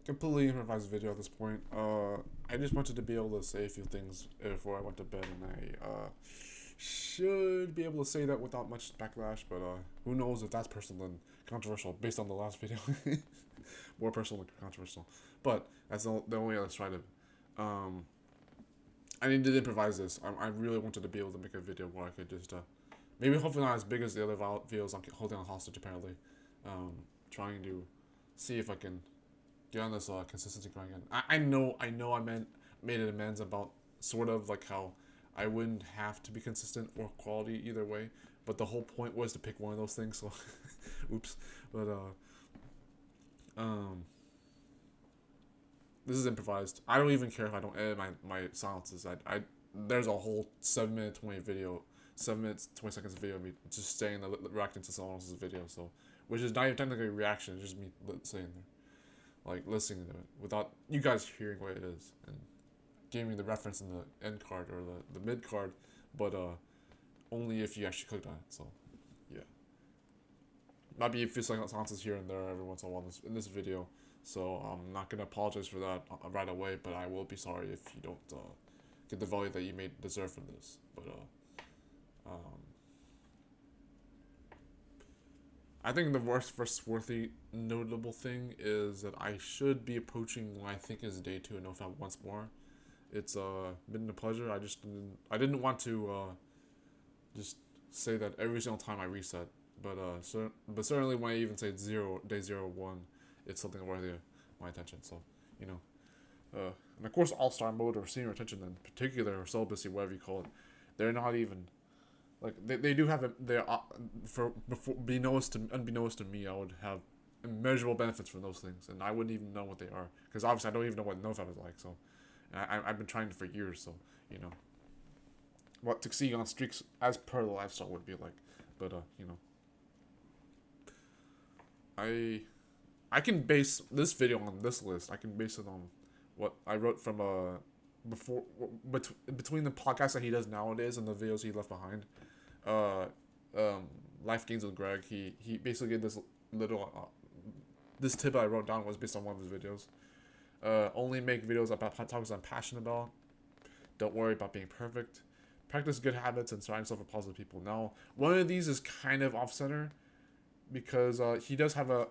completely improvised video at this point. I just wanted to be able to say a few things before I went to bed, and I should be able to say that without much backlash. But who knows if that's personal and controversial based on the last video. More personal than controversial. But that's the only other side of it. I needed to improvise this. I really wanted to be able to make a video where I could just maybe hopefully not as big as the other videos I'm holding on hostage apparently. Trying to see if I can get on this consistency going again. Made an amends about sort of like how I wouldn't have to be consistent or quality either way, but the whole point was to pick one of those things. So, oops. But this is improvised. I don't even care if I don't edit my silences. I there's a whole 7 minutes 20 seconds of video of me just saying that reacting to someone else's video. So, which is not even technically a reaction. It's just me saying there, like listening to it without you guys hearing what it is and giving me the reference in the end card or the mid card, but only if you actually clicked on it. So, yeah, might be a few silences here and there every once in a while in this video. So I'm not gonna apologize for that right away, but I will be sorry if you don't get the value that you may deserve from this. But I think the first worthy notable thing is that I should be approaching what I think is day 2 of nofap once more. It's been a pleasure. I didn't want to just say that every single time I reset, but certainly when I even say day 0 1, it's something worthy of my attention. So, you know, and of course all-star mode or senior attention in particular or celibacy, whatever you call it, they're not even like they do have their for before unbeknownst to me, I would have immeasurable benefits from those things, and I wouldn't even know what they are because obviously I don't even know what nofap is like. So I've been trying for years, so you know what succeeding on streaks as per the lifestyle would be like. But you know, I can base this video on this list. I can base it on what I wrote from before between the podcast that he does nowadays and the videos he left behind. Uh, Life Gains with Greg. He basically gave this little this tip I wrote down was based on one of his videos. Only make videos about topics I'm passionate about. Don't worry about being perfect. Practice good habits and surround yourself with positive people. Now, one of these is kind of off center because he does have an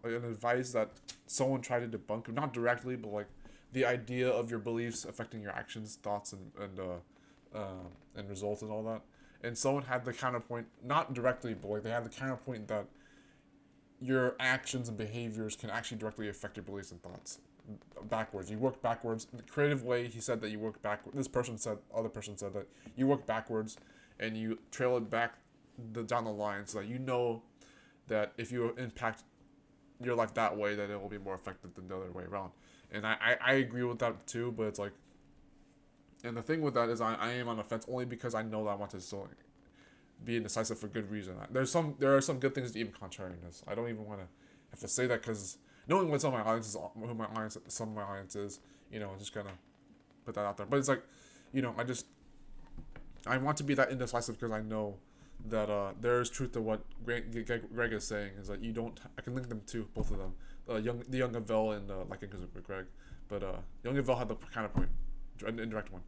advice that someone tried to debunk, not directly, but like the idea of your beliefs affecting your actions, thoughts, and results and all that. And someone had the counterpoint, not directly, but like they had the counterpoint that your actions and behaviors can actually directly affect your beliefs and thoughts backwards. You work backwards. In the creative way, he said that you work backwards. Other person said that you work backwards and you trail it back down the line so that you know that if you impact your life that way, then it will be more effective than the other way around. And I agree with that too, but it's like, and the thing with that is I am on the fence only because I know that I want to still be indecisive for good reason. There are some good things to even contrariness. I don't even want to have to say that because knowing what some of my audience is, you know, just gonna put that out there. But it's like, you know, I want to be that indecisive because I know that there is truth to what Greg is saying. Is that you don't. I can link them to both of them, the young Avell and like with Greg, but young Avell had the counterpoint, an indirect one,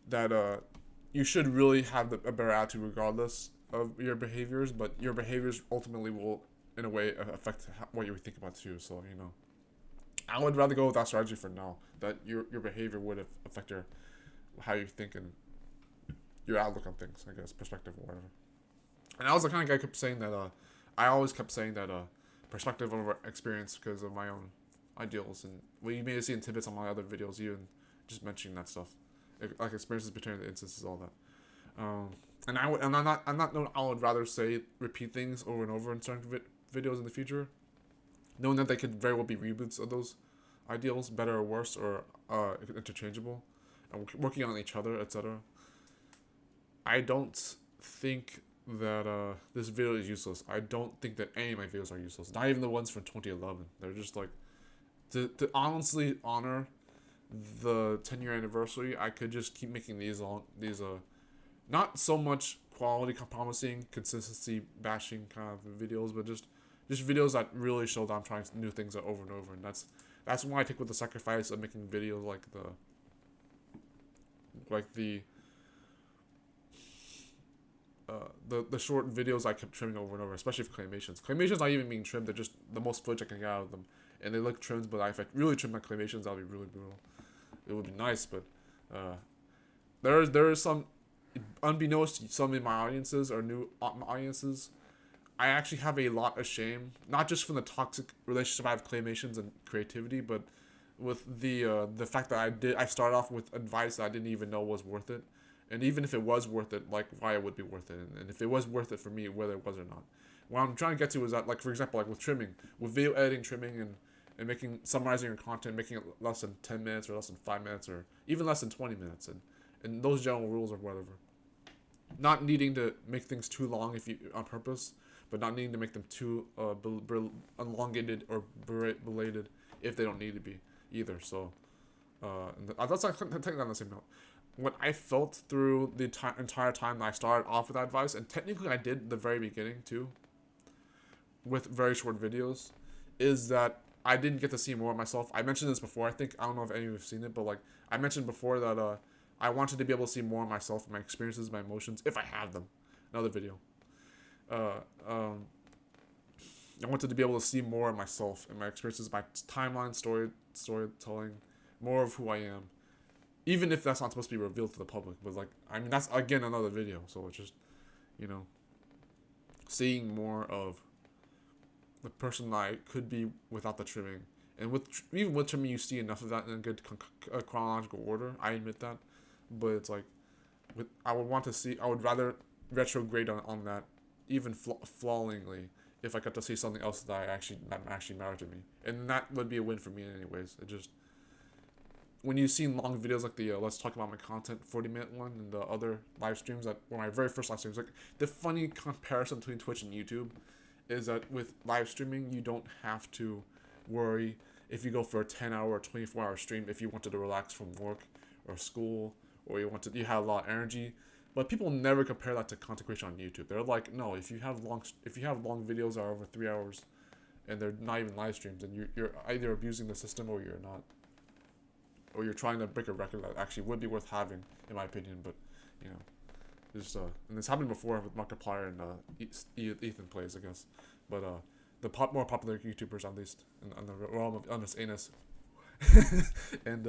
that you should really have a better attitude regardless of your behaviors, but your behaviors ultimately will, in a way, affect what you think about too. So you know, I would rather go with that strategy for now. That your behavior would affect how you think and your outlook on things, I guess, perspective or whatever. And I was the kind of guy who kept saying that. I always kept saying that perspective over experience because of my own ideals, and you may see in tidbits on my other videos, even just mentioning that stuff, like experiences between the instances, all that. I would rather say repeat things over and over in certain videos in the future, knowing that they could very well be reboots of those ideals, better or worse, or interchangeable, and working on each other, etc. I don't think that this video is useless. I don't think that any of my videos are useless. Not even the ones from 2011. They're just like to honestly honor the 10-year anniversary. I could just keep making these not so much quality promising, consistency bashing kind of videos, but just just videos that really show that I'm trying new things over and over, and that's why I take with the sacrifice of making videos like the the short videos I kept trimming over and over, especially for claymations. Claymations not even being trimmed; they're just the most footage I can get out of them, and they look trimmed. But if I really trim my claymations, that would be really brutal. It would be nice, but there is some, unbeknownst to some of my audiences or new audiences, I actually have a lot of shame, not just from the toxic relationship I have with claymations and creativity, but with the fact that I started off with advice that I didn't even know was worth it, and even if it was worth it, like why it would be worth it, and if it was worth it for me, whether it was or not. What I'm trying to get to is that, like, for example, like with trimming, with video editing, trimming, and making summarizing your content, making it less than 10 minutes or less than 5 minutes or even less than 20 minutes, and those general rules or whatever. Not needing to make things too long if you on purpose, but not needing to make them too elongated or belated if they don't need to be either. So that's like taking on the same note. What I felt through the entire time that I started off with that advice, and technically I did the very beginning too, with very short videos, is that I didn't get to see more of myself. I mentioned this before. I don't know if any of you have seen it, but like I mentioned before that I wanted to be able to see more of myself, my experiences, my emotions, if I have them. Another video. Uh, um, I wanted to be able to see more of myself and my experiences, my timeline, storytelling, more of who I am. Even if that's not supposed to be revealed to the public, but like I mean that's again another video. So it's just, you know, seeing more of the person that I could be without the trimming. And even with trimming, you see enough of that in a good chronological order. I admit that, but it's like, I would rather retrograde on that, even flawlessly, if I got to see something else that actually mattered to me, and that would be a win for me anyways. It just, when you've seen long videos like the let's talk about my content 40-minute one and the other live streams that were my very first live streams, like the funny comparison between Twitch and YouTube is that with live streaming, you don't have to worry if you go for a 10-hour or 24-hour stream if you wanted to relax from work or school, or you have a lot of energy. But people never compare that to content creation on YouTube. They're like, no, if you have long videos that are over 3 hours and they're not even live streams, then you're either abusing the system or you're not, or you're trying to break a record that actually would be worth having, in my opinion. But you know, just and this happened before with Markiplier and Ethan Plays, I guess. But the more popular YouTubers, at least in the realm of honest anus, and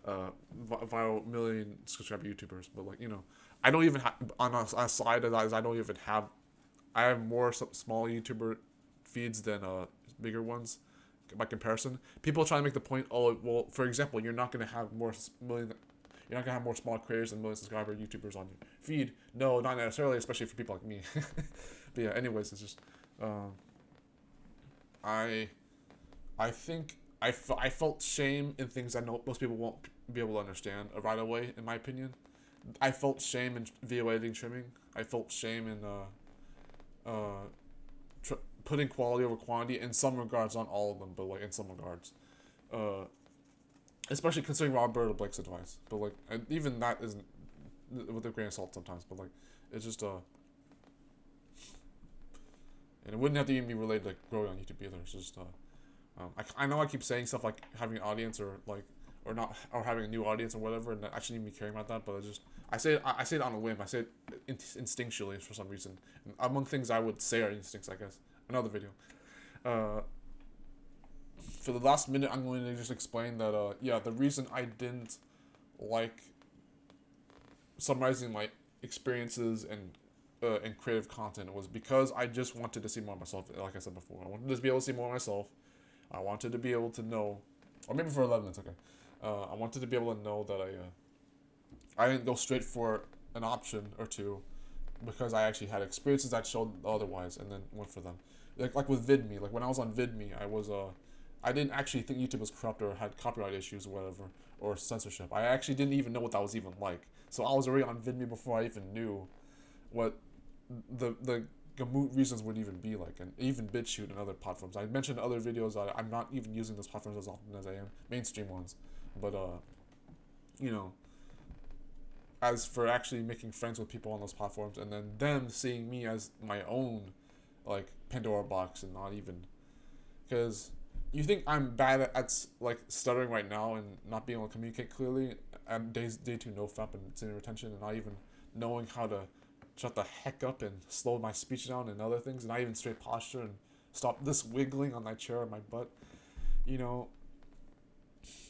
viral million subscriber YouTubers. But like, you know, I don't even have, on a side of that is I have more small YouTuber feeds than bigger ones by comparison. People try to make the point, oh well, for example, you're not gonna have more small creators and million subscriber YouTubers on your feed. No, not necessarily, especially for people like me. But yeah, anyways, it's just I think I felt shame in things I know most people won't be able to understand right away, in my opinion. I felt shame in video editing, trimming. I felt shame in putting quality over quantity in some regards, not all of them, but like in some regards. Especially considering Roberta Blake's advice. But like, and even that isn't with a grain of salt sometimes. But like, it's just and it wouldn't have to even be related to like, growing on YouTube either. It's just I know I keep saying stuff like having an audience or like or not or having a new audience or whatever, and I shouldn't even be caring about that. But it's just I say it on a whim. I say it instinctually for some reason. And among things I would say are instincts, I guess. Another video. For the last minute, I'm going to just explain that the reason I didn't like summarizing my experiences and creative content was because I just wanted to see more of myself. Like I said before, I wanted to be able to see more of myself. I wanted to be able to know, or maybe for 11 minutes, okay. I wanted to be able to know that I didn't go straight for an option or two because I actually had experiences that showed otherwise, and then went for them. Like with VidMe, like when I was on VidMe, I didn't actually think YouTube was corrupt or had copyright issues or whatever, or censorship. I actually didn't even know what that was even like. So I was already on VidMe before I even knew what the reasons would even be like, and even BitChute and other platforms. I mentioned in other videos that I'm not even using those platforms as often as I am, mainstream ones. But you know, as for actually making friends with people on those platforms and then them seeing me as my own like Pandora box and not even because you think I'm bad at like stuttering right now and not being able to communicate clearly at day two nofap and sitting retention and not even knowing how to shut the heck up and slow my speech down and other things and not even straight posture and stop this wiggling on my chair and my butt, you know.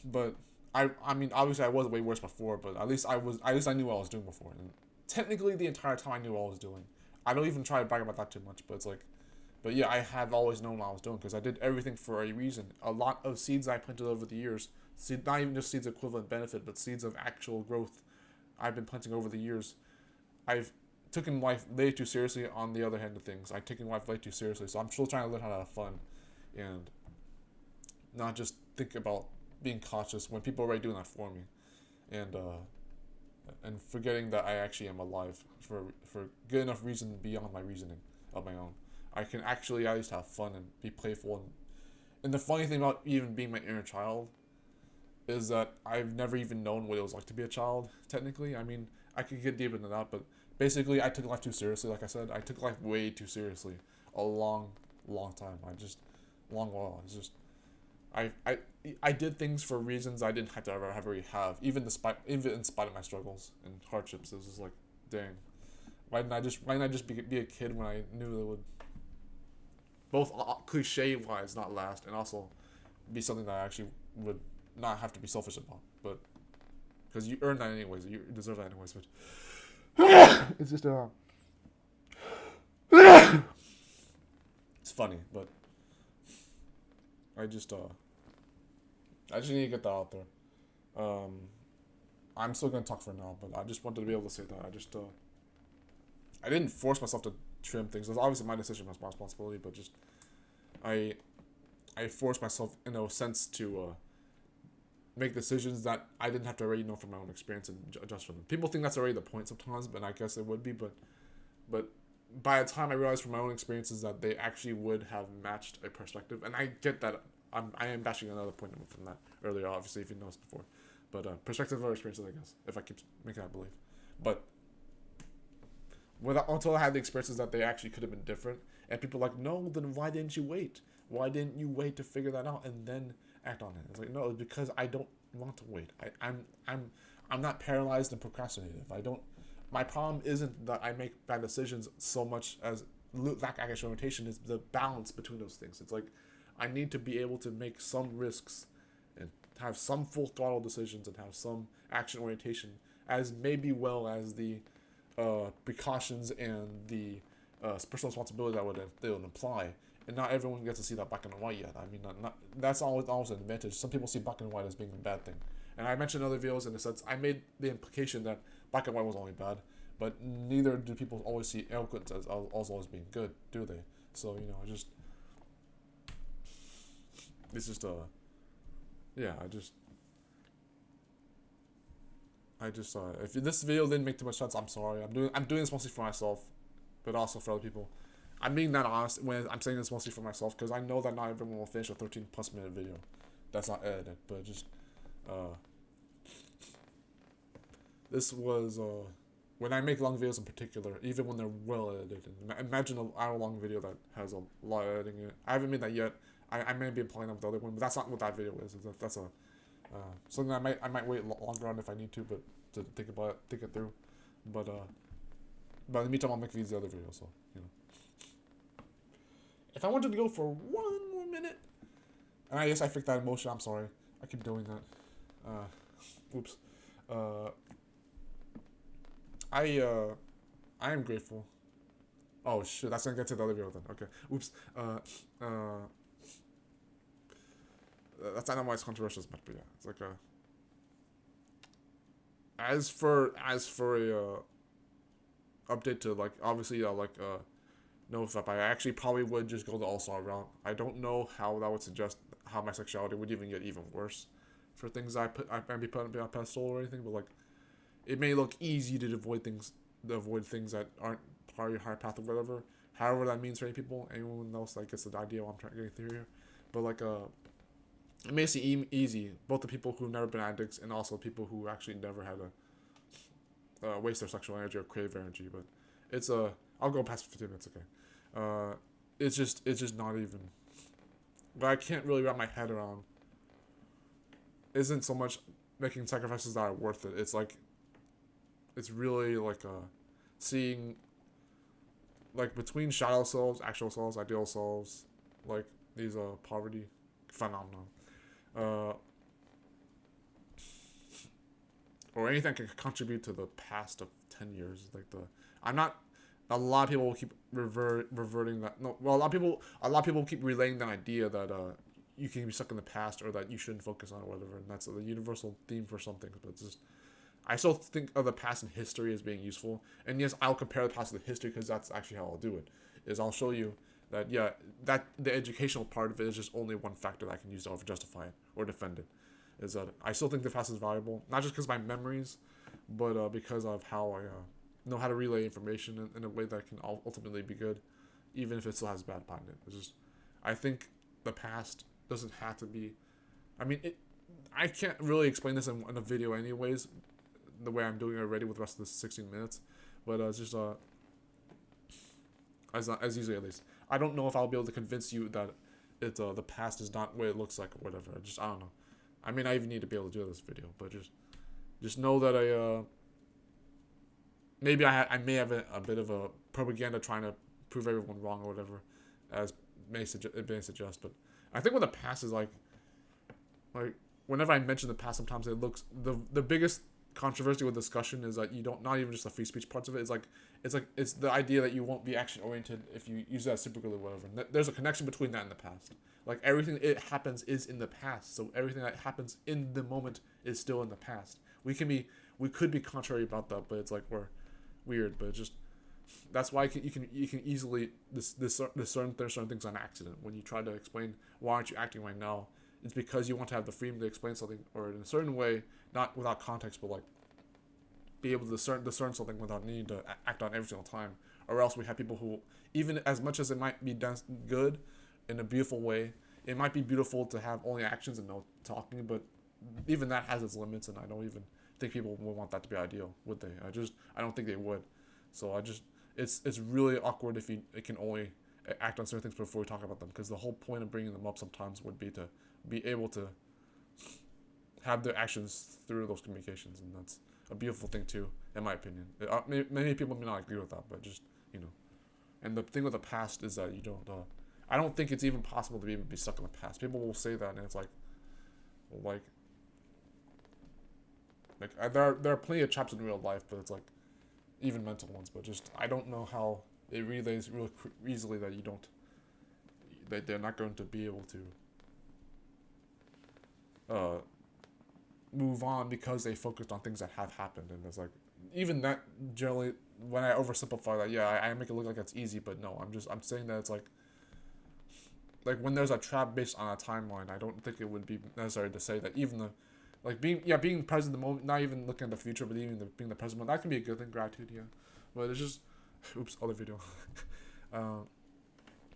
But I mean obviously I was way worse before, but at least I knew what I was doing before and technically the entire time I knew what I was doing. I don't even try to brag about that too much, but it's like but yeah, I have always known what I was doing because I did everything for a reason. A lot of seeds I planted over the years, not even just seeds of equivalent benefit, but seeds of actual growth I've been planting over the years. I've taken life way too seriously on the other hand of things. I've taken life way too seriously, so I'm still trying to learn how to have fun and not just think about being cautious when people are already doing that for me. And forgetting that I actually am alive for good enough reason beyond my reasoning of my own. I can actually at least have fun and be playful. And the funny thing about even being my inner child is that I've never even known what it was like to be a child, technically. I mean, I could get deeper than that, but basically, I took life too seriously, like I said. I took life way too seriously. A long, long time. Long while. It's just, I, I, I did things for reasons I didn't have to ever have, even in spite of my struggles and hardships. It was just like, dang, why didn't I just be a kid when I knew it would both cliche wise not last and also be something that I actually would not have to be selfish about, but because you earn that anyways, you deserve that anyways. But it's just it's funny, but I just need to get that out there. I'm still gonna talk for now, but I just wanted to be able to say that. I didn't force myself to trim things. It was obviously my decision, my responsibility, but just I I forced myself in a sense to make decisions that I didn't have to already know from my own experience and adjust for them. People think that's already the point sometimes, but I guess it would be. But by the time I realized from my own experiences that they actually would have matched a perspective, and I get that I am bashing another point from that earlier, obviously, if you noticed before. But perspective or experiences, I guess, if I keep making that belief. But until I had the experiences that they actually could have been different, and people are like, no, then why didn't you wait? Why didn't you wait to figure that out and then act on it? It's like, no, it's because I don't want to wait. I'm not paralyzed and procrastinative. I don't. My problem isn't that I make bad decisions so much as lack of action orientation is the balance between those things. It's like I need to be able to make some risks and have some full throttle decisions and have some action orientation as maybe well as the precautions and the personal responsibility they would imply. And not everyone gets to see that black and white yet. I mean, that's always an advantage. Some people see black and white as being a bad thing. And I mentioned other videos in the sense I made the implication that black and white was only bad, but neither do people always see eloquence as also always being good, do they? So it's just yeah, if this video didn't make too much sense, I'm sorry. I'm doing this mostly for myself, but also for other people. I'm being that honest when I'm saying this mostly for myself because I know that not everyone will finish a 13+ minute video. That's not edited, but just this was when I make long videos in particular, even when they're well edited. Imagine an hour-long video that has a lot of editing in it. I haven't made that yet. I may be applying that with the other one, but that's not what that video is. That's a something I might wait longer on if I need to, but to think it through. But in the meantime, I'll make these other videos. So if I wanted to go for 1 more minute, and I guess I faked that emotion. I'm sorry. I keep doing that. Oops. I am grateful. Oh shit, that's gonna get to the other video then. Okay. Oops. That's not why it's controversial as much, but yeah, it's like as for a update to like obviously nofap, I actually probably would just go the all-star route. I don't know how that would suggest how my sexuality would even get even worse for things I might be putting on a pedestal or anything, but like it may look easy to avoid things that aren't part of your higher path or whatever. However that means for any people, anyone else that gets the idea what I'm trying to get through here. But like it may seem easy, both the people who've never been addicts and also people who actually never had to waste their sexual energy or crave energy. But it's I'll go past 15 minutes, okay. it's just not even. But I can't really wrap my head around. Isn't so much making sacrifices that are worth it. It's like, it's really like seeing, like, between shadow selves, actual selves, ideal selves, like these poverty phenomenon, uh, or anything that can contribute to the past of 10 years. Like the I'm not. A lot of people will keep reverting that. No, well, a lot of people keep relaying the idea that you can be stuck in the past or that you shouldn't focus on it, or whatever. And that's the universal theme for some things. But it's just, I still think of the past and history as being useful. And yes, I'll compare the past to the history because that's actually how I'll do it. Is I'll show you that, yeah, that the educational part of it is just only one factor that I can use to justify it or defend it. Is that I still think the past is valuable, not just because of my memories, but because of how I know how to relay information in a way that can ultimately be good, even if it still has bad behind it. It's just, I think the past doesn't have to be. I mean, I can't really explain this in a video, anyways, the way I'm doing it already with the rest of the 16 minutes, but it's just as usually, at least, I don't know if I'll be able to convince you that the past is not what it looks like or whatever. I don't know. I mean, I even need to be able to do this video, but just know that maybe I may have a bit of a propaganda trying to prove everyone wrong or whatever, as it may suggest. But I think what the past is like whenever I mention the past, sometimes it looks the biggest controversy with discussion is that you don't, not even just the free speech parts of it. It's the idea that you won't be action oriented if you use that superglue or whatever. And there's a connection between that and the past. Like everything it happens is in the past, so everything that happens in the moment is still in the past. We could be contrary about that, but it's like we're weird. But it's just, that's why you can easily discern there's certain things on accident when you try to explain why aren't you acting right now. It's because you want to have the freedom to explain something or in a certain way, not without context, but like be able to discern something without needing to act on every single time. Or else we have people who, even as much as it might be done good in a beautiful way, it might be beautiful to have only actions and no talking, but even that has its limits, and I don't even think people would want that to be ideal, would they? I don't think they would. So it's really awkward if it can only act on certain things before we talk about them, because the whole point of bringing them up sometimes would be to be able to have their actions through those communications, and that's a beautiful thing too, in my opinion. Many people may not agree with that, but just, and the thing with the past is that you don't. I don't think it's even possible to even be stuck in the past. People will say that, and it's like there are plenty of traps in real life, but it's like even mental ones. But just I don't know how it relays real easily that you don't. That they're not going to be able to move on because they focused on things that have happened, and it's like even that generally when I oversimplify that, yeah, I make it look like it's easy, but no, I'm saying that it's like when there's a trap based on a timeline, I don't think it would be necessary to say that even the being present in the moment, not even looking at the future, but even being the present moment, that can be a good thing, gratitude, yeah. But it's just, oops, other video.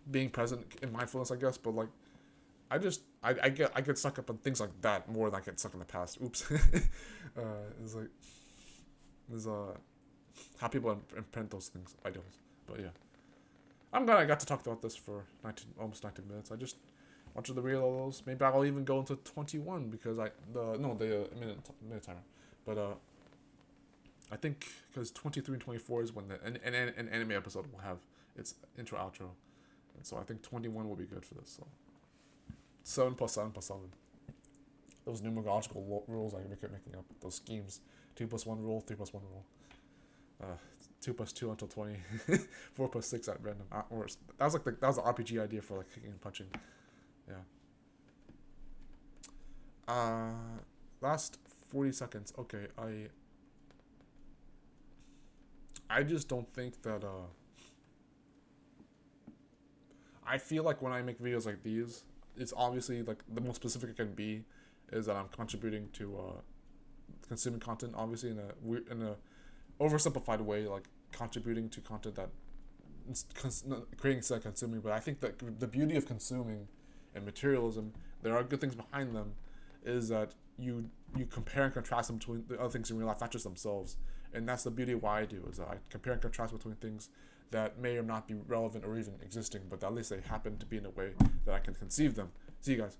Being present in mindfulness, I guess, but like, I get stuck up on things like that more than I get stuck in the past. Oops. It's like, there's how people imprint those things, ideals. But yeah, I'm glad I got to talk about this for almost 19 minutes. I just want you to read all those. Maybe I'll even go into 21 because the minute timer. But I think because 23 and 24 is when an anime episode will have its intro outro, and so I think 21 will be good for this. So 7 plus 7 plus 7. Those numerological rules I keep making up. Those schemes. 2 plus 1 rule. 3 plus 1 rule. 2 plus 2 until 20. 4 plus 6 at random. That was the RPG idea for like kicking and punching. Yeah. Last 40 seconds. Okay, I just don't think that I feel like when I make videos like these, it's obviously like the most specific it can be is that I'm contributing to consuming content, obviously in a oversimplified way, like contributing to content that creating instead of consuming. But I think that the beauty of consuming and materialism, there are good things behind them, is that you compare and contrast them between the other things in real life, not just themselves. And that's the beauty of why I do, is that I compare and contrast between things that may or not be relevant or even existing, but at least they happen to be in a way that I can conceive them. See you guys.